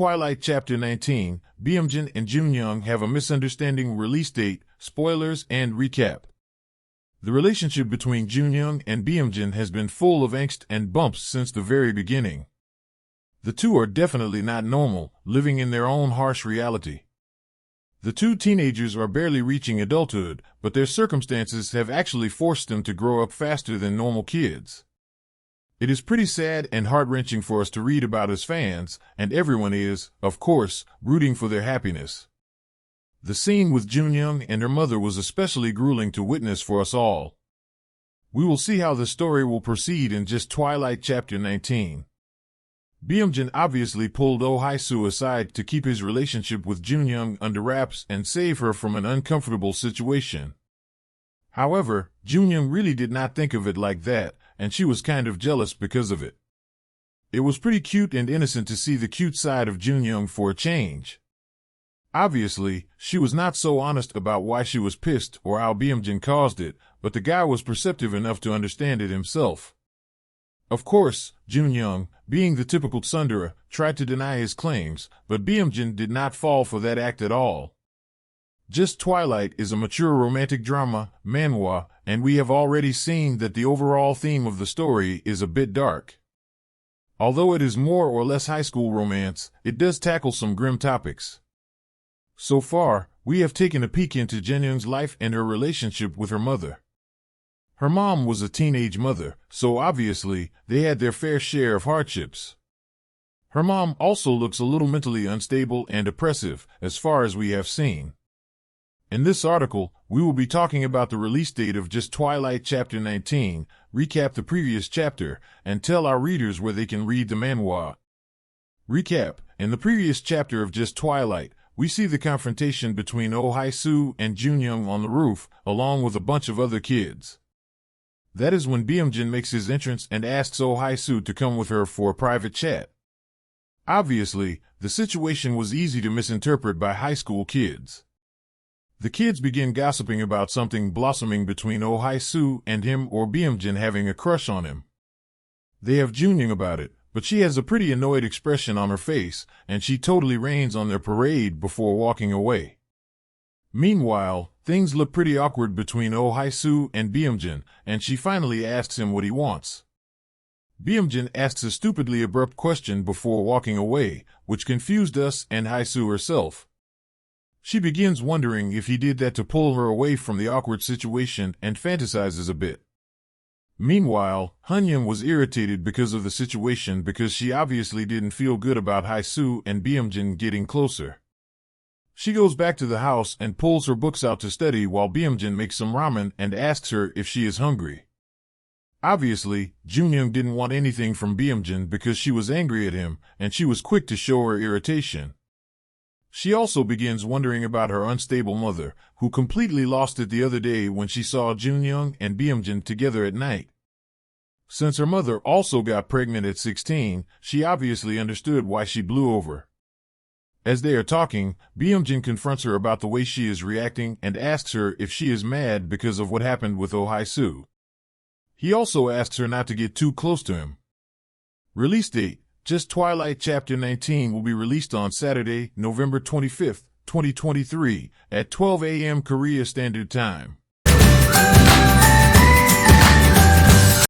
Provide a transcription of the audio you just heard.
Twilight Chapter 19, Byung-jin and Jun-young have a misunderstanding. Release date, spoilers, and recap. The relationship between Jun-young and Byung-jin has been full of angst and bumps since the very beginning. The two are definitely not normal, living in their own harsh reality. The two teenagers are barely reaching adulthood, but their circumstances have actually forced them to grow up faster than normal kids. It is pretty sad and heart-wrenching for us to read about as fans, and everyone is, of course, rooting for their happiness. The scene with Jun-young and her mother was especially grueling to witness for us all. We will see how the story will proceed in just Twilight Chapter 19. Byung-jin obviously pulled Oh Hae-soo aside to keep his relationship with Jun-young under wraps and save her from an uncomfortable situation. However, Jun-young really did not think of it like that, and she was kind of jealous because of it. It was pretty cute and innocent to see the cute side of Jun-young for a change. Obviously, she was not so honest about why she was pissed or how Byung-jin caused it, but the guy was perceptive enough to understand it himself. Of course, Jun-young, being the typical tsundere, tried to deny his claims, but Byung-jin did not fall for that act at all. Just Twilight is a mature romantic drama, Manhwa, and we have already seen that the overall theme of the story is a bit dark. Although it is more or less high school romance, it does tackle some grim topics. So far, we have taken a peek into Jun-young's life and her relationship with her mother. Her mom was a teenage mother, so obviously, they had their fair share of hardships. Her mom also looks a little mentally unstable and oppressive, as far as we have seen. In this article, we will be talking about the release date of just Twilight Chapter 19, recap the previous chapter, and tell our readers where they can read the manhwa. Recap: in the previous chapter of just Twilight, we see the confrontation between Oh Hae-soo and Jun-young on the roof, along with a bunch of other kids. That is when Byung-jin makes his entrance and asks Oh Hae-soo to come with her for a private chat. Obviously, the situation was easy to misinterpret by high school kids. The kids begin gossiping about something blossoming between Oh Hae-soo and him or Byung-jin having a crush on him. They have Jun-young about it, but she has a pretty annoyed expression on her face, and she totally rains on their parade before walking away. Meanwhile, things look pretty awkward between Oh Hae-soo and Byung-jin, and she finally asks him what he wants. Byung-jin asks a stupidly abrupt question before walking away, which confused us and Hae-soo herself. She begins wondering if he did that to pull her away from the awkward situation and fantasizes a bit. Meanwhile, Han-young was irritated because of the situation because she obviously didn't feel good about Hae-soo and Byung-jin getting closer. She goes back to the house and pulls her books out to study while Byung-jin makes some ramen and asks her if she is hungry. Obviously, Jun-young didn't want anything from Byung-jin because she was angry at him, and she was quick to show her irritation. She also begins wondering about her unstable mother, who completely lost it the other day when she saw Jun-young and Byung-jin together at night. Since her mother also got pregnant at 16, she obviously understood why she blew over. As they are talking, Byung-jin confronts her about the way she is reacting and asks her if she is mad because of what happened with Oh Hae-soo. He also asks her not to get too close to him. Release date: just Twilight Chapter 19 will be released on Saturday, November 25, 2023, at 12 a.m. Korea Standard Time.